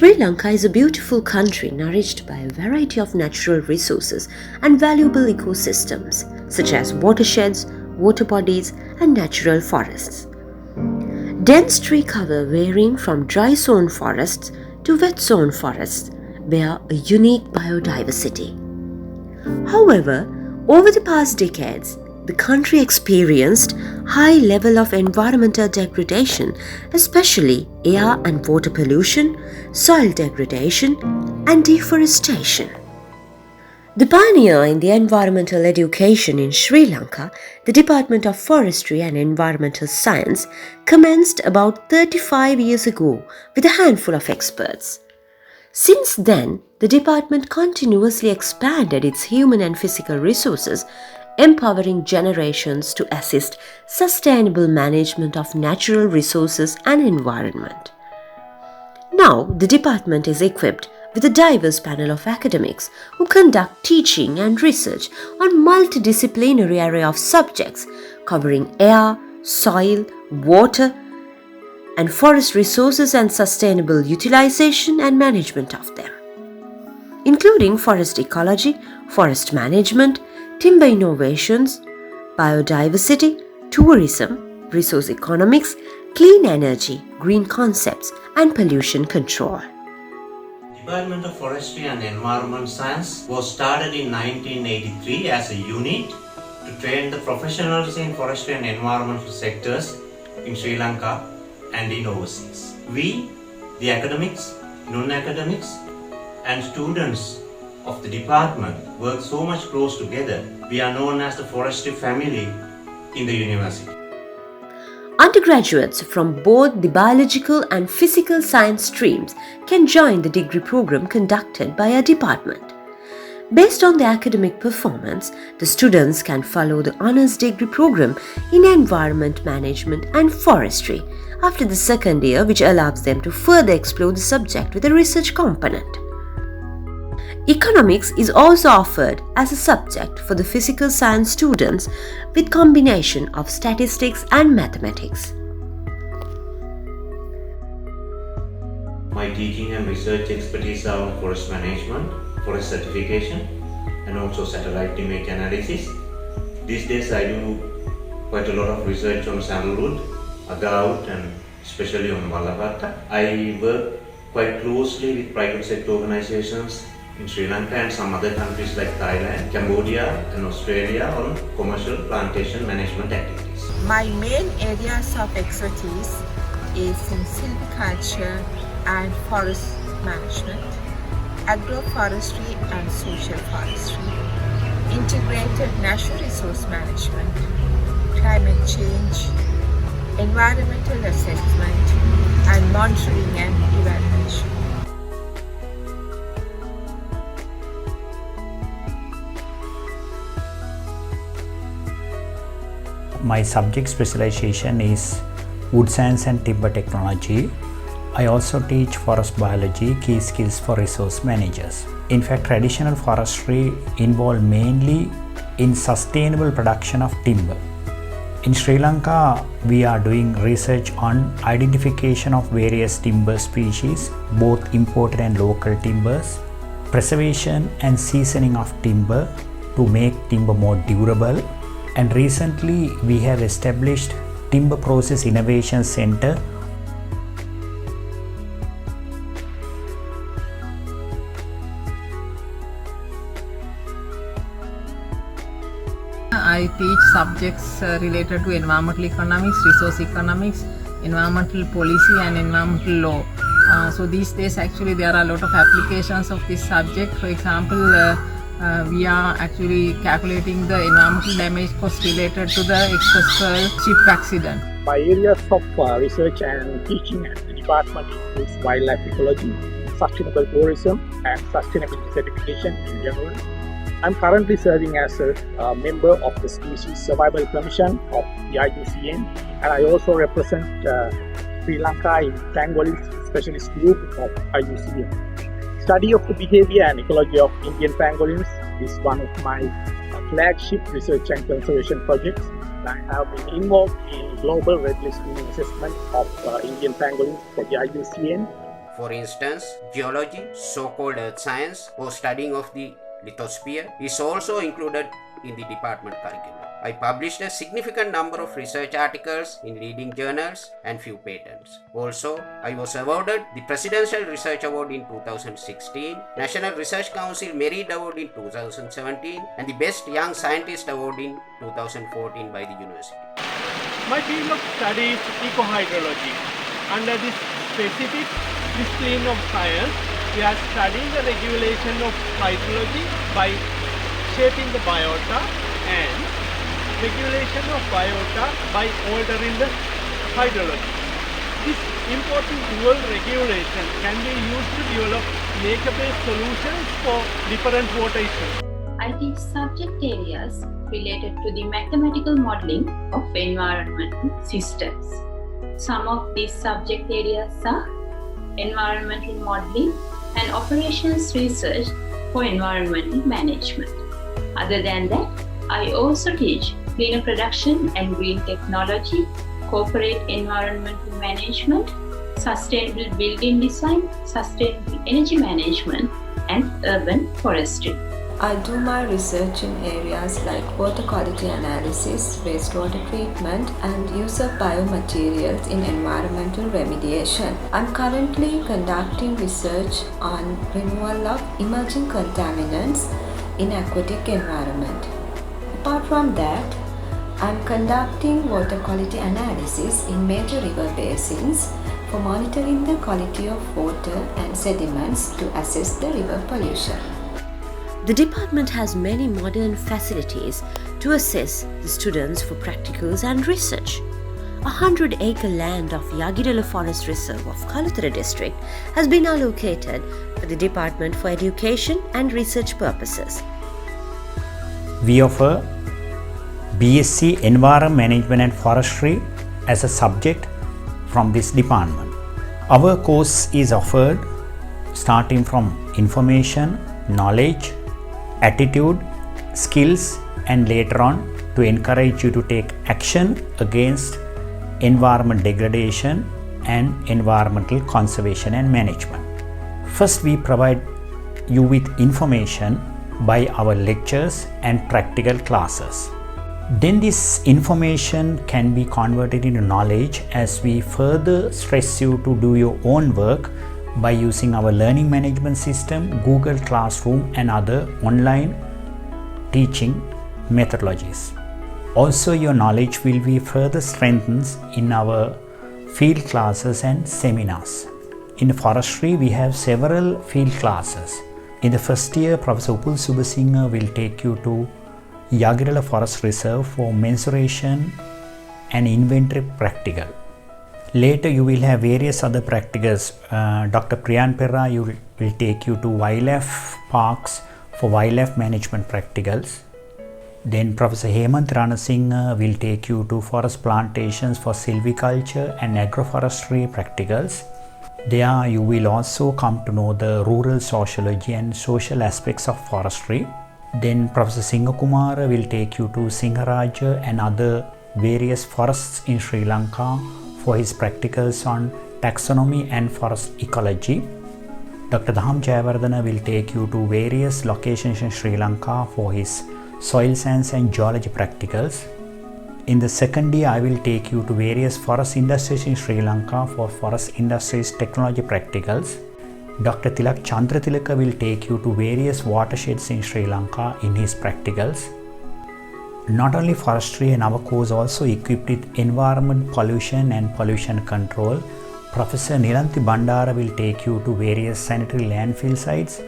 Sri Lanka is a beautiful country nourished by a variety of natural resources and valuable ecosystems, such as watersheds, water bodies, and natural forests. Dense tree cover varying from dry zone forests to wet zone forests bear a unique biodiversity. However, over the past decades, the country experienced high level of environmental degradation, especially air and water pollution, soil degradation, and deforestation. The pioneer in the environmental education in Sri Lanka, the Department of Forestry and Environmental Science, commenced about 35 years ago with a handful of experts. Since then, the department continuously expanded its human and physical resources, empowering generations to assist sustainable management of natural resources and environment. Now, the department is equipped with a diverse panel of academics who conduct teaching and research on multidisciplinary array of subjects covering air, soil, water, and forest resources and sustainable utilization and management of them, including forest ecology, forest management, timber innovations, biodiversity, tourism, resource economics, clean energy, green concepts, and pollution control. Department of Forestry and Environment Science was started in 1983 as a unit to train the professionals in forestry and environmental sectors in Sri Lanka and in overseas. We, the academics, non-academics, and students of the department work so much close together. We are known as the forestry family in the university. Undergraduates from both the biological and physical science streams can join the degree program conducted by our department. Based on the academic performance, the students can follow the honors degree program in environment management and forestry after the second year, which allows them to further explore the subject with a research component. Economics is also offered as a subject for the physical science students with combination of statistics and mathematics. My teaching and research expertise are on forest management, forest certification, and also satellite image analysis. These days I do quite a lot of research on sandalwood, agarwood, and especially on Wallapata. I work quite closely with private sector organizations in Sri Lanka and some other countries like Thailand, Cambodia, and Australia on commercial plantation management activities. My main areas of expertise is in silviculture and forest management, agroforestry and social forestry, integrated natural resource management, climate change, environmental assessment, and monitoring and evaluation. My subject specialization is wood science and timber technology. I also teach forest biology, key skills for resource managers. In fact, traditional forestry involves mainly in sustainable production of timber. In Sri Lanka, we are doing research on identification of various timber species, both imported and local timbers, preservation and seasoning of timber to make timber more durable. And recently we have established Timber Process Innovation Center. I teach subjects related to environmental economics, resource economics, environmental policy and environmental law. So these days actually there are a lot of applications of this subject. For example, we are actually calculating the environmental damage cost related to the Express ship accident. My areas of research and teaching at the department includes wildlife ecology, sustainable tourism, and sustainability certification in general. I'm currently serving as a member of the Species Survival Commission of the IUCN, and I also represent Sri Lanka in Pangolins Specialist Group of IUCN. Study of the behavior and ecology of Indian pangolins is one of my flagship research and conservation projects. I have been involved in global red listing assessment of Indian pangolins for the IUCN For instance, geology, so-called earth science, or studying of the lithosphere is also included in the department curriculum. I published a significant number of research articles in leading journals and few patents. Also, I was awarded the Presidential Research Award in 2016, National Research Council Merit Award in 2017, and the Best Young Scientist Award in 2014 by the university. My field of study is ecohydrology. Under this specific discipline of science, we are studying the regulation of hydrology by shaping the biota and regulation of biota by altering the hydrology. This important dual regulation can be used to develop nature-based solutions for different water issues. I teach subject areas related to the mathematical modeling of environmental systems. Some of these subject areas are environmental modeling and operations research for environmental management. Other than that, I also teach cleaner production and green technology, corporate environmental management, sustainable building design, sustainable energy management, and urban forestry. I do my research in areas like water quality analysis, wastewater treatment, and use of biomaterials in environmental remediation. I'm currently conducting research on removal of emerging contaminants in aquatic environment. Apart from that, I'm conducting water quality analysis in major river basins for monitoring the quality of water and sediments to assess the river pollution. The department has many modern facilities to assess the students for practicals and research. 100-acre land of Yagirala Forest Reserve of Kalathara district has been allocated for the department for education and research purposes. We offer BSc Environment Management and Forestry as a subject from this department. Our course is offered starting from information, knowledge, attitude, skills, and later on to encourage you to take action against environment degradation and environmental conservation and management. First, we provide you with information by our lectures and practical classes. Then this information can be converted into knowledge as we further stress you to do your own work by using our learning management system, Google Classroom, and other online teaching methodologies. Also, your knowledge will be further strengthened in our field classes and seminars. In forestry, we have several field classes. In the first year, Professor Upul Subasinghe will take you to Yagirala Forest Reserve for mensuration and inventory practical. Later, you will have various other practicals. Dr. Priyan Perra will take you to wildlife parks for wildlife management practicals. Then Professor Hemant Ranasinghe will take you to forest plantations for silviculture and agroforestry practicals. There you will also come to know the rural sociology and social aspects of forestry. Then Professor Singhakumara will take you to Singharaja and other various forests in Sri Lanka for his practicals on taxonomy and forest ecology. Dr. Dham Jayawardena will take you to various locations in Sri Lanka for his soil science and geology practicals. In the second year, I will take you to various forest industries in Sri Lanka for forest industries technology practicals. Dr. Tilak Chandratilaka will take you to various watersheds in Sri Lanka in his practicals. Not only forestry, and our course also equipped with environment, pollution and pollution control. Professor Nilanthi Bandara will take you to various sanitary landfill sites.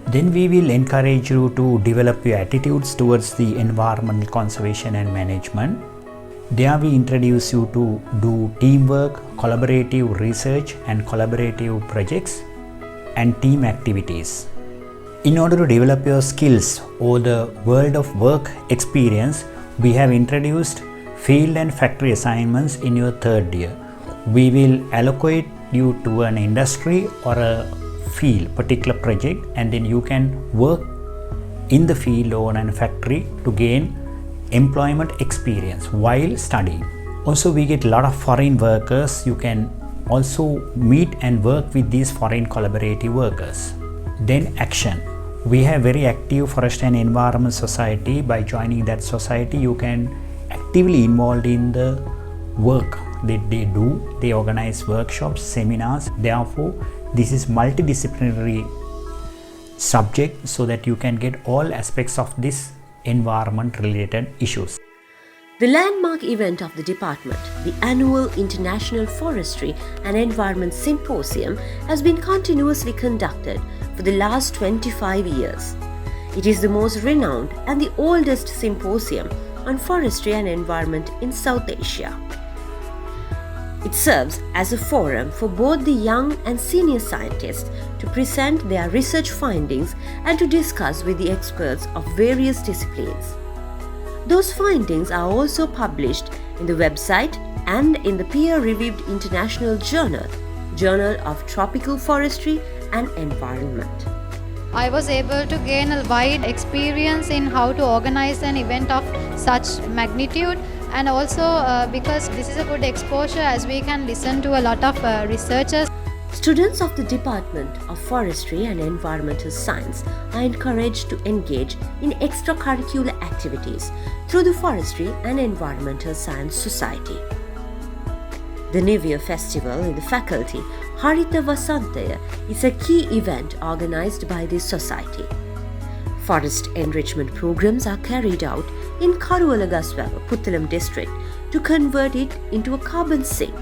Then we will encourage you to develop your attitudes towards the environmental conservation and management. There we introduce you to do teamwork, collaborative research and collaborative projects and team activities. In order to develop your skills or the world of work experience, we have introduced field and factory assignments in your third year. We will allocate you to an industry or a field, particular project, and then you can work in the field or in a factory to gain employment experience while studying. Also, we get a lot of foreign workers. You can also meet and work with these foreign collaborative workers. Then action. We have very active Forest and Environment Society. By joining that society, you can actively involved in the work that they do. They organize workshops, seminars. Therefore, this is multidisciplinary subject so that you can get all aspects of this environment related issues. The landmark event of the department, the annual International Forestry and Environment Symposium, has been continuously conducted for the last 25 years. It is the most renowned and the oldest symposium on forestry and environment in South Asia. It serves as a forum for both the young and senior scientists to present their research findings and to discuss with the experts of various disciplines. Those findings are also published in the website and in the peer-reviewed international journal, Journal of Tropical Forestry and Environment. I was able to gain a wide experience in how to organize an event of such magnitude, and also because this is a good exposure as we can listen to a lot of researchers. Students of the Department of Forestry and Environmental Science are encouraged to engage in extracurricular activities through the Forestry and Environmental Science Society. The New Year Festival in the faculty, Haritha Vasantaya, is a key event organized by this society. Forest enrichment programs are carried out in Karuwalagaswala, Puttalam district to convert it into a carbon sink,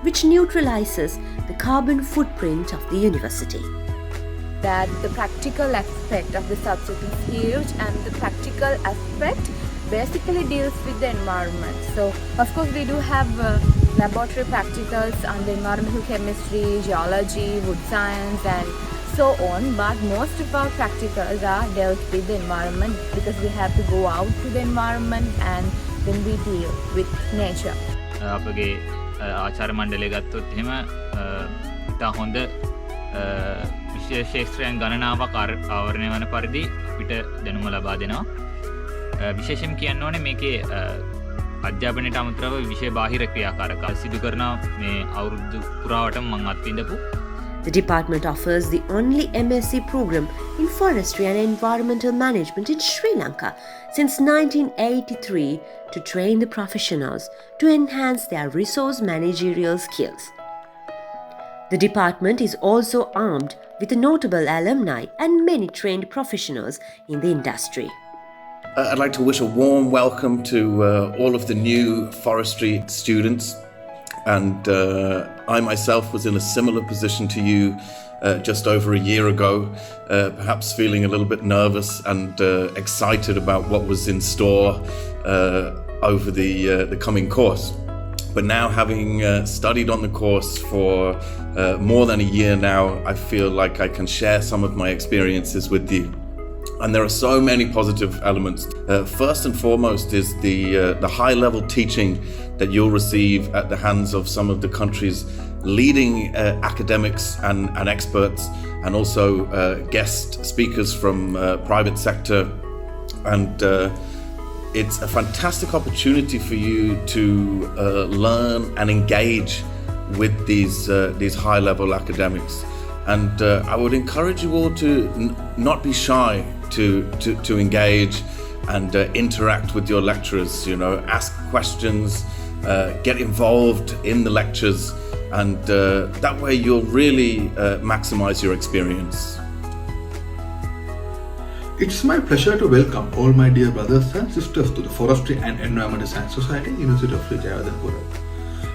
which neutralizes the carbon footprint of the university. That the practical aspect of the subject is huge, and the practical aspect basically deals with the environment. So of course we do have laboratory practicals on the environmental chemistry, geology, wood science and so on, but most of our practicals are dealt with the environment because we have to go out to the environment and then we deal with nature. අපගේ ආචාර්ය මණ්ඩලය ගත්තොත් එහෙම ඉතා හොඳ විශේෂ ක්ෂේත්‍රයන් ගණනාවක් ආවරණය වන පරිදි අපිට දැනුම ලබා දෙනවා. විශේෂයෙන් කියන්න ඕනේ මේකේ අධ්‍යාපනයට අමතරව විෂය බාහිර ක්‍රියාකාරකම් සිදු කරන මේ අවුරුදු පුරාවටම මම අත්විඳපු. The department offers the only MSc program in Forestry and Environmental Management in Sri Lanka since 1983 to train the professionals to enhance their resource managerial skills. The department is also armed with notable alumni and many trained professionals in the industry. I'd like to wish a warm welcome to all of the new forestry students. And I myself was in a similar position to you just over a year ago, perhaps feeling a little bit nervous and excited about what was in store over the coming course. But now, having studied on the course for more than a year now, I feel like I can share some of my experiences with you. And there are so many positive elements. First and foremost is the high-level teaching that you'll receive at the hands of some of the country's leading academics and experts, and also guest speakers from private sector. And it's a fantastic opportunity for you to learn and engage with these high-level academics. And I would encourage you all to not be shy to engage and interact with your lecturers. You know, ask questions, get involved in the lectures, and that way you'll really maximize your experience. It's my pleasure to welcome all my dear brothers and sisters to the Forestry and Environmental Science Society, University of Vijayawardhanapura.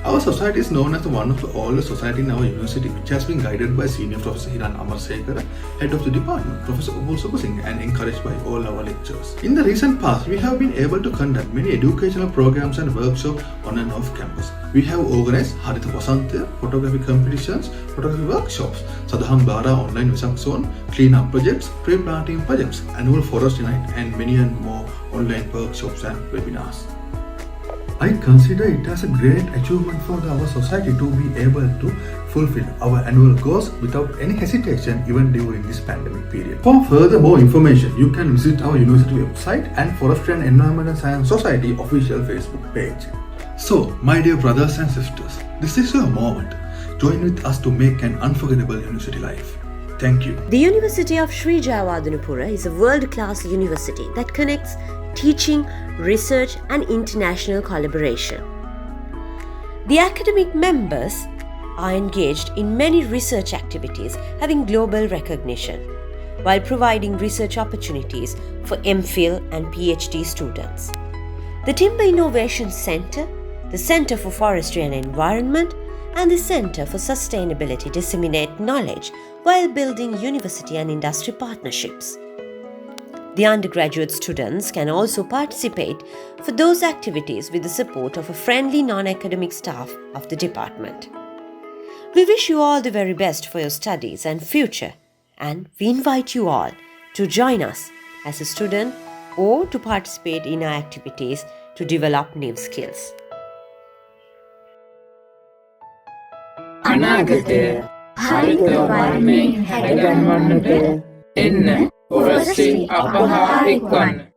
Our society is known as one of the oldest society in our university, which has been guided by Senior Professor Hiran Amarsekara, head of the department, Professor Upul Subasinghe, and encouraged by all our lecturers. In the recent past, we have been able to conduct many educational programs and workshops on and off campus. We have organized Haritha Vasantaya, photography competitions, photography workshops, Sadaham Bara online Vesak Zone, clean-up projects, tree planting projects, annual forest night, and many and more online workshops and webinars. I consider it as a great achievement for our society to be able to fulfill our annual goals without any hesitation even during this pandemic period. For further more information, you can visit our university website and Forestry and Environmental Science Society official Facebook page. So, my dear brothers and sisters, this is your moment Join with us to make an unforgettable university life. Thank you. The University of Sri Jayawardenepura is a world-class university that connects teaching, research and international collaboration. The academic members are engaged in many research activities having global recognition, while providing research opportunities for MPhil and PhD students. The Timber Innovation Centre, the Centre for Forestry and Environment, and the Centre for Sustainability disseminate knowledge while building university and industry partnerships. The undergraduate students can also participate for those activities with the support of a friendly non-academic staff of the department. We wish you all the very best for your studies and future, and we invite you all to join us as a student or to participate in our activities to develop new skills. අනාගතය හරිත වර්මයෙන් හැඩගන්වන්නට එන්න ෆොරස්ට්‍රි අප හා එක්වන්න.